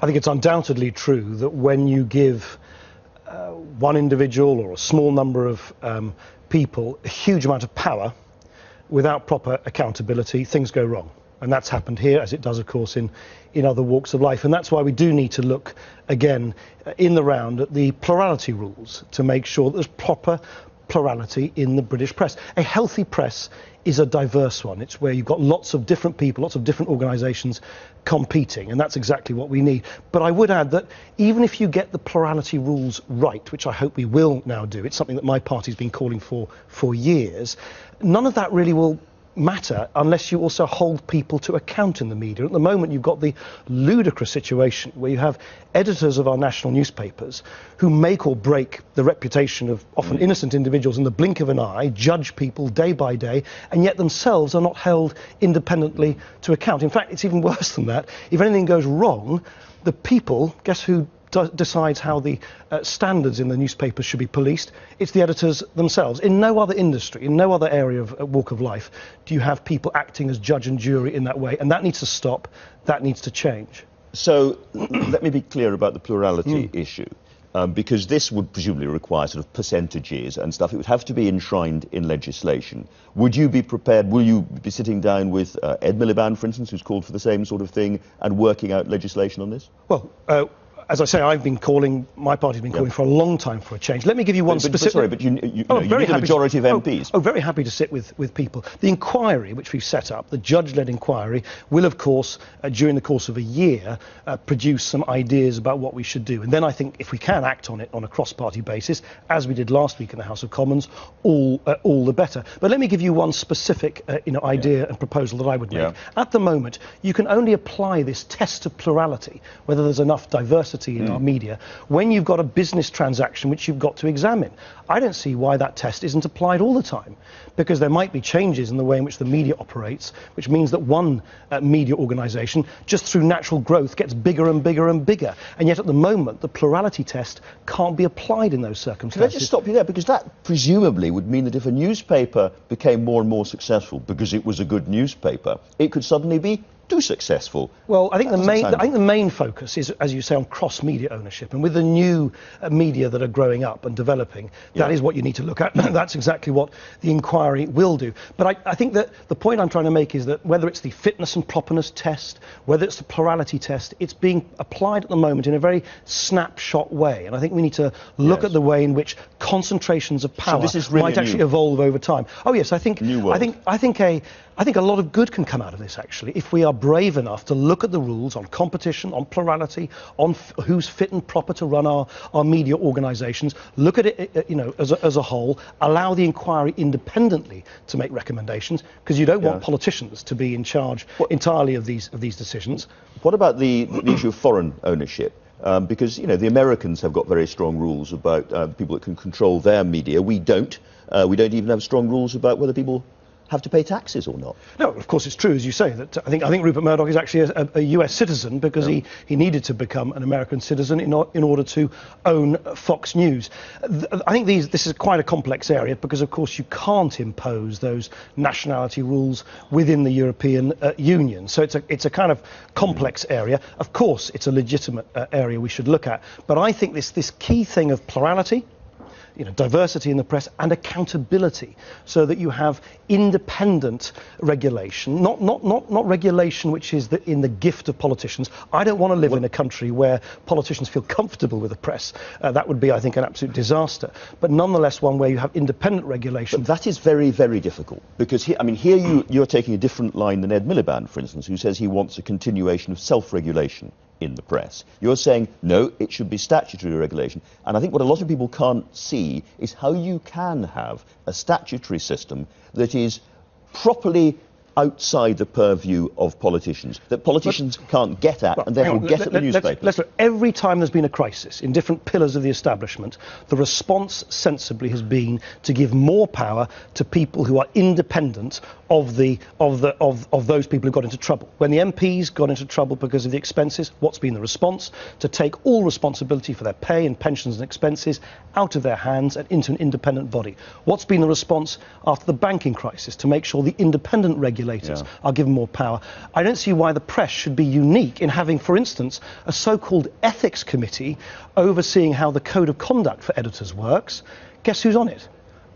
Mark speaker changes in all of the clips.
Speaker 1: I think it's undoubtedly true that when you give one individual or a small number of people a huge amount of power without proper accountability, things go wrong. And that's happened here, as it does, of course, in other walks of life. And that's why we do need to look, again, in the round at the plurality rules to make sure that there's proper plurality in the British press. A healthy press is a diverse one. It's where you've got lots of different people, lots of different organisations competing, and that's exactly what we need. But I would add that even if you get the plurality rules right, which I hope we will now do, it's something that my party's been calling for years, none of that really will matter unless you also hold people to account in the media. At the moment you've got the ludicrous situation where you have editors of our national newspapers who make or break the reputation of often innocent individuals in the blink of an eye, judge people day by day, and yet themselves are not held independently to account. In fact, it's even worse than that. If anything goes wrong, the people, guess who decides how the standards in the newspapers should be policed? It's the editors themselves. In no other industry, in no other area of walk of life, do you have people acting as judge and jury in that way, and that needs to stop, that needs to change.
Speaker 2: So let me be clear about the plurality issue, because this would presumably require sort of percentages and stuff. It would have to be enshrined in legislation. Would you be prepared, will you be sitting down with Ed Miliband, for instance, who's called for the same sort of thing, and working out legislation on this?
Speaker 1: Well, as I say, I've been calling, my party's been calling for a long time for a change. Let me give you one specific...
Speaker 2: Sorry, but you need a majority of MPs.
Speaker 1: Very happy to sit with people. The inquiry which we've set up, the judge-led inquiry, will of course, during the course of a year, produce some ideas about what we should do. And then I think if we can act on it on a cross-party basis, as we did last week in the House of Commons, all the better. But let me give you one specific idea and proposal that I would make. At the moment, you can only apply this test of plurality, whether there's enough diversity in our media, when you've got a business transaction which you've got to examine. I don't see why that test isn't applied all the time, because there might be changes in the way in which the media operates, which means that one media organisation, just through natural growth, gets bigger and bigger and bigger. And yet at the moment, the plurality test can't be applied in those circumstances.
Speaker 2: Can I just stop you there? Because that presumably would mean that if a newspaper became more and more successful because it was a good newspaper, it could suddenly be too successful.
Speaker 1: Well, I think the main focus is, as you say, on cross-media ownership, and with the new media that are growing up and developing, that is what you need to look at. That's exactly what the inquiry will do. But I think that the point I'm trying to make is that whether it's the fitness and properness test, whether it's the plurality test, it's being applied at the moment in a very snapshot way, and I think we need to look at the way in which concentrations of power might actually evolve over time. Oh yes, I think a lot of good can come out of this, actually, if we are brave enough to look at the rules on competition, on plurality, on who's fit and proper to run our media organisations, look at it as a whole, allow the inquiry independently to make recommendations, because you don't want politicians to be in charge entirely of these decisions.
Speaker 2: What about the issue of foreign ownership? Because, the Americans have got very strong rules about people that can control their media. We don't. We don't even have strong rules about whether people have to pay taxes or not.
Speaker 1: No, of course it's true, as you say, that I think Rupert Murdoch is actually a US citizen because he needed to become an American citizen in order to own Fox News. I think this is quite a complex area because, of course, you can't impose those nationality rules within the European Union. So it's a kind of complex area. Of course, it's a legitimate area we should look at. But I think this key thing of plurality, diversity in the press and accountability, so that you have independent regulation, not regulation which is in the gift of politicians. I don't want to live in a country where politicians feel comfortable with the press. That would be, I think, an absolute disaster. But nonetheless, one where you have independent regulation.
Speaker 2: But that is very, very difficult, because here you're taking a different line than Ed Miliband, for instance, who says he wants a continuation of self-regulation in the press. You're saying, no, it should be statutory regulation. And I think what a lot of people can't see is how you can have a statutory system that is properly outside the purview of politicians, that politicians can't get at and therefore get at the newspapers.
Speaker 1: Let's look. Every time there's been a crisis in different pillars of the establishment, the response sensibly has been to give more power to people who are independent of those people who got into trouble. When the MPs got into trouble because of the expenses, what's been the response? To take all responsibility for their pay and pensions and expenses out of their hands and into an independent body. What's been the response after the banking crisis? To make sure the independent regulators regulators.
Speaker 2: Yeah.
Speaker 1: I'll give them more power. I don't see why the press should be unique in having, for instance, a so-called ethics committee overseeing how the code of conduct for editors works. Guess who's on it?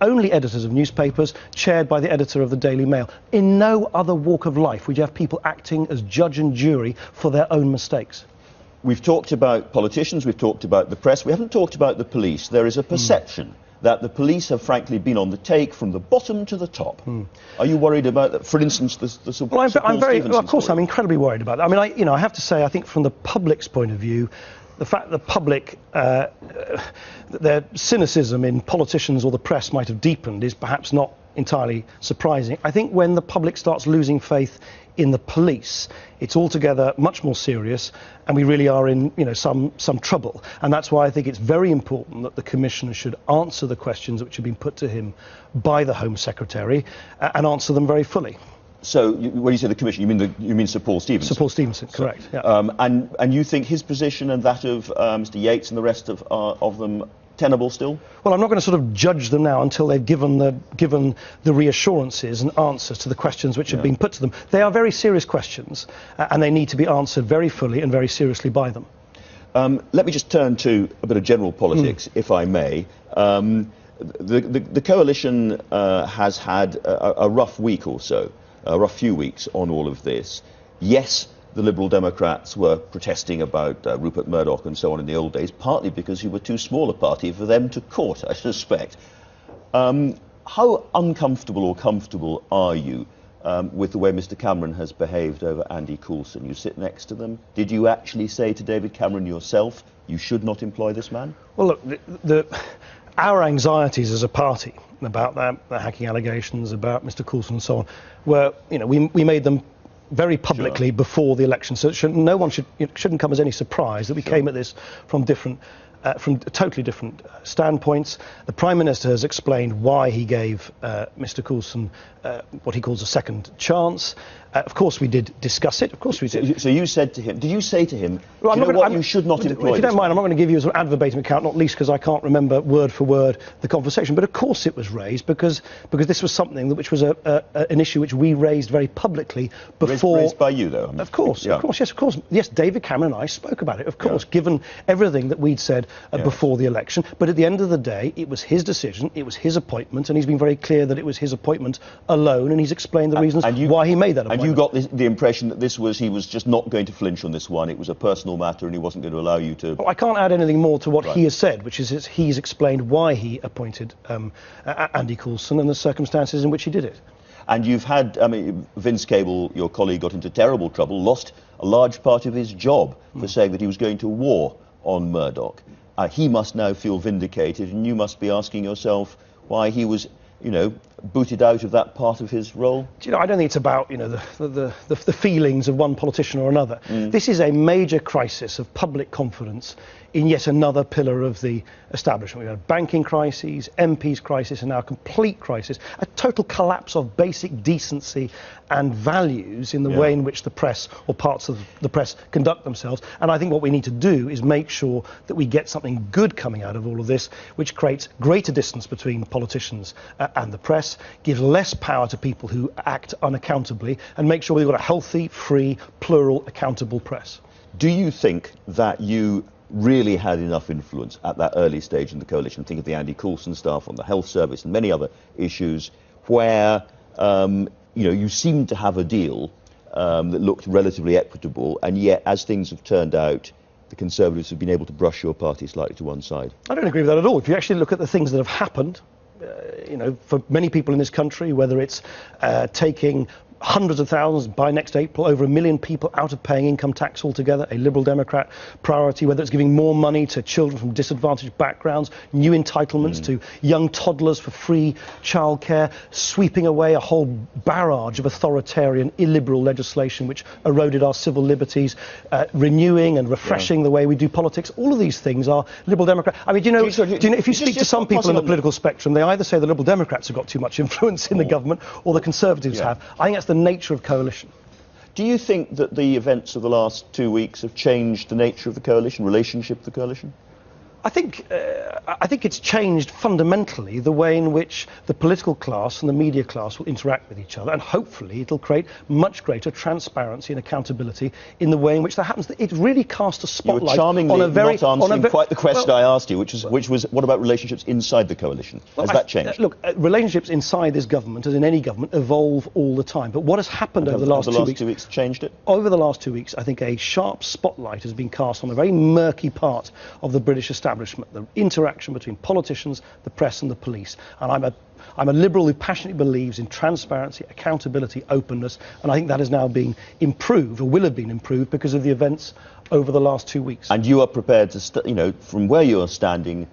Speaker 1: Only editors of newspapers, chaired by the editor of the Daily Mail. In no other walk of life would you have people acting as judge and jury for their own mistakes.
Speaker 2: We've talked about politicians, we've talked about the press, we haven't talked about the police. There is a perception that the police have frankly been on the take from the bottom to the top. Are you worried about that? For instance, the sort of
Speaker 1: I'm very,
Speaker 2: Stevenson
Speaker 1: of course,
Speaker 2: story?
Speaker 1: I'm incredibly worried about that. I mean, I have to say, I think from the public's point of view, the fact that the public, their cynicism in politicians or the press might have deepened is perhaps not entirely surprising. I think when the public starts losing faith in the police, it's altogether much more serious, and we really are in, some trouble. And that's why I think it's very important that the Commissioner should answer the questions which have been put to him by the Home Secretary and answer them very fully.
Speaker 2: So, when you say the Commission, you mean Sir Paul Stevenson?
Speaker 1: Sir Paul Stevenson, correct. Yeah.
Speaker 2: And you think his position and that of Mr. Yates and the rest of them tenable still?
Speaker 1: Well, I'm not going to sort of judge them now until they've given the reassurances and answers to the questions which have been put to them. They are very serious questions, and they need to be answered very fully and very seriously by them.
Speaker 2: Let me just turn to a bit of general politics, if I may. The coalition has had a rough week or so, a rough few weeks on all of this. Yes, the Liberal Democrats were protesting about Rupert Murdoch and so on in the old days, partly because he were too small a party for them to court, I suspect. How uncomfortable or comfortable are you with the way Mr. Cameron has behaved over Andy Coulson? You sit next to them. Did you actually say to David Cameron yourself, you should not employ this man?
Speaker 1: Well, look, our anxieties as a party about the hacking allegations, about Mr. Coulson and so on, were, we made them very publicly before the election, so no one shouldn't come as any surprise that we came at this from totally different standpoints. The Prime Minister has explained why he gave Mr. Coulson what he calls a second chance. Of course, we did discuss it. Of course, we did.
Speaker 2: So you said to him, did you say to him,
Speaker 1: well,
Speaker 2: you should not employ
Speaker 1: If you don't mind, I'm not going to give you an ad verbatim account, not least because I can't remember word for word the conversation. But of course it was raised because this was something which was an issue which we raised very publicly before.
Speaker 2: Raised by you, though?
Speaker 1: Of course, of course. Yes, David Cameron and I spoke about it, of course, given everything that we'd said before the election. But at the end of the day, it was his decision, it was his appointment, and he's been very clear that it was his appointment alone, and he's explained the reasons why he made that appointment.
Speaker 2: And you got the impression that he was just not going to flinch on this one. It was a personal matter, and he wasn't going to allow you to.
Speaker 1: Well, I can't add anything more to what he has said, which is he's explained why he appointed Andy Coulson and the circumstances in which he did it.
Speaker 2: And you've had, Vince Cable, your colleague, got into terrible trouble, lost a large part of his job for saying that he was going to war on Murdoch. He must now feel vindicated, and you must be asking yourself why he was, booted out of that part of his role.
Speaker 1: I don't think it's about, the feelings of one politician or another. This is a major crisis of public confidence in yet another pillar of the establishment. We've had banking crises, MPs crisis, and now a complete crisis, a total collapse of basic decency and values in the way in which the press or parts of the press conduct themselves. And I think what we need to do is make sure that we get something good coming out of all of this, which creates greater distance between politicians and the press, gives less power to people who act unaccountably, and make sure we've got a healthy, free, plural, accountable press.
Speaker 2: Do you think that you really had enough influence at that early stage in the coalition? Think of the Andy Coulson stuff on the health service and many other issues where you seemed to have a deal that looked relatively equitable, and yet as things have turned out, the Conservatives have been able to brush your party slightly to one side.
Speaker 1: I don't agree with that at all. If you actually look at the things that have happened, for many people in this country, whether it's taking hundreds of thousands by next April, over 1 million people out of paying income tax altogether, a Liberal Democrat priority, whether it's giving more money to children from disadvantaged backgrounds, new entitlements to young toddlers for free childcare, sweeping away a whole barrage of authoritarian, illiberal legislation which eroded our civil liberties, renewing and refreshing the way we do politics. All of these things are Liberal Democrat. I mean, if you speak to some people in the political spectrum, they either say the Liberal Democrats have got too much influence in the government or the Conservatives have. I think that's the nature of coalition.
Speaker 2: Do you think that the events of the last 2 weeks have changed the nature of the coalition, relationship of the coalition?
Speaker 1: I think it's changed fundamentally the way in which the political class and the media class will interact with each other, and hopefully it'll create much greater transparency and accountability in the way in which that happens. It really cast a spotlight
Speaker 2: You were charmingly
Speaker 1: on a very
Speaker 2: not answering quite the question
Speaker 1: well,
Speaker 2: I asked you, which was what about relationships inside the coalition? Has that changed?
Speaker 1: Look, relationships inside this government, as in any government, evolve all the time. But what has happened over the last
Speaker 2: 2 weeks changed it?
Speaker 1: Over the last 2 weeks, I think a sharp spotlight has been cast on a very murky part of the British establishment, the interaction between politicians, the press and the police. And I'm a liberal who passionately believes in transparency, accountability, openness, and I think that is now being improved, or will have been improved, because of the events over the last 2 weeks.
Speaker 2: And you are prepared to, from where you are standing,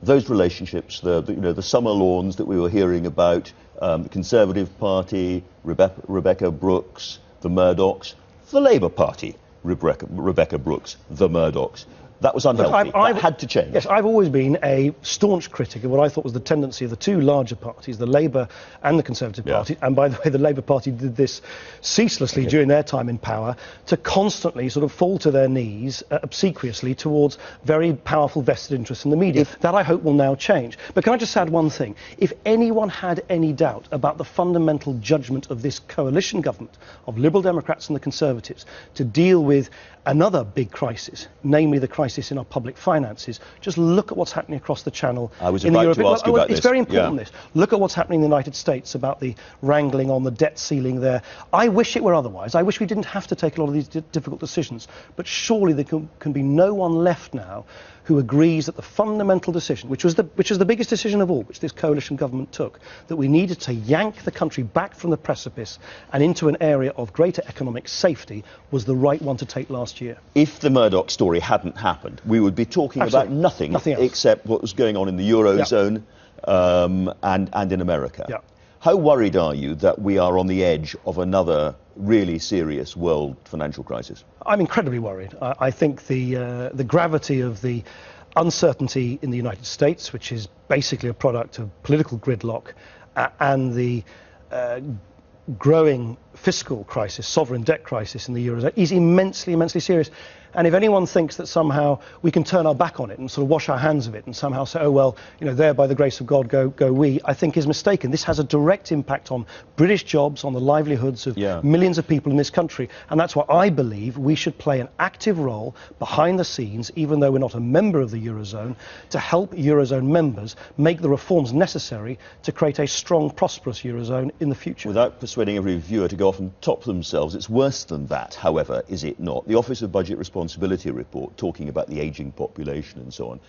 Speaker 2: those relationships, the summer lawns that we were hearing about, the Conservative Party, Rebecca Brooks, the Murdochs, the Labour Party, Rebecca Brooks, the Murdochs. That was unhealthy. That had to change.
Speaker 1: Yes, I've always been a staunch critic of what I thought was the tendency of the two larger parties, the Labour and the Conservative Party, and by the way, the Labour Party did this ceaselessly during their time in power, to constantly sort of fall to their knees obsequiously towards very powerful vested interests in the media. That I hope will now change. But can I just add one thing? If anyone had any doubt about the fundamental judgment of this coalition government, of Liberal Democrats and the Conservatives, to deal with another big crisis, namely the crisis in our public finances, just look at what's happening across the Channel.
Speaker 2: I was about to ask you about this.
Speaker 1: It's very important, this. Look at what's happening in the United States about the wrangling on the debt ceiling there. I wish it were otherwise. I wish we didn't have to take a lot of these difficult decisions. But surely there can be no one left now who agrees that the fundamental decision, which was the biggest decision of all, which this coalition government took, that we needed to yank the country back from the precipice and into an area of greater economic safety, was the right one to take last year.
Speaker 2: If the Murdoch story hadn't happened, we would be talking about nothing except what was going on in the Eurozone and in America.
Speaker 1: Yeah.
Speaker 2: How worried are you that we are on the edge of another really serious world financial crisis?
Speaker 1: I'm incredibly worried. I think the gravity of the uncertainty in the United States, which is basically a product of political gridlock, and the growing fiscal crisis, sovereign debt crisis in the Eurozone, is immensely, immensely serious. And if anyone thinks that somehow we can turn our back on it and sort of wash our hands of it and somehow say, oh, well, there by the grace of God go we, I think is mistaken. This has a direct impact on British jobs, on the livelihoods of millions of people in this country. And that's why I believe we should play an active role behind the scenes, even though we're not a member of the Eurozone, to help Eurozone members make the reforms necessary to create a strong, prosperous Eurozone in the future.
Speaker 2: Without persuading every viewer to go off and top themselves, it's worse than that, however, is it not? The Office of Budget Responsibility report, talking about the ageing population and so on,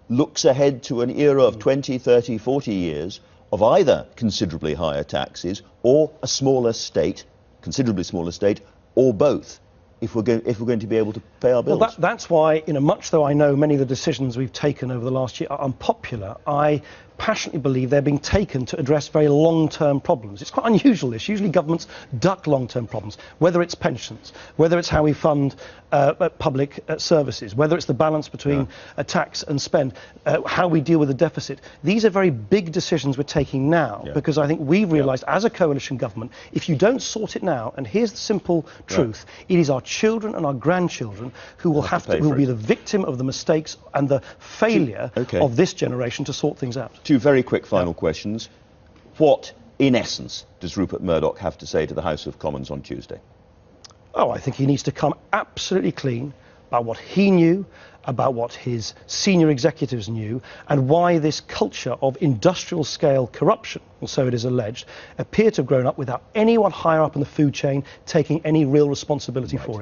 Speaker 2: looks ahead to an era of 20, 30, 40 years of either considerably higher taxes or a smaller state, considerably smaller state, or both, if we're going to be able to pay our bills.
Speaker 1: Well, that's why, much though I know many of the decisions we've taken over the last year are unpopular, I passionately believe they're being taken to address very long-term problems. It's quite unusual, this. Usually governments duck long-term problems, whether it's pensions, whether it's how we fund public services, whether it's the balance between tax and spend, how we deal with the deficit. These are very big decisions we're taking now, because I think we've realised as a coalition government, if you don't sort it now, and here's the simple truth, it is our children and our grandchildren who will who will be the victim of the mistakes and the failure of this generation to sort things out.
Speaker 2: Two very quick final questions. What, in essence, does Rupert Murdoch have to say to the House of Commons on Tuesday?
Speaker 1: Oh, I think he needs to come absolutely clean about what he knew, about what his senior executives knew, and why this culture of industrial-scale corruption, and so it is alleged, appear to have grown up without anyone higher up in the food chain taking any real responsibility for it.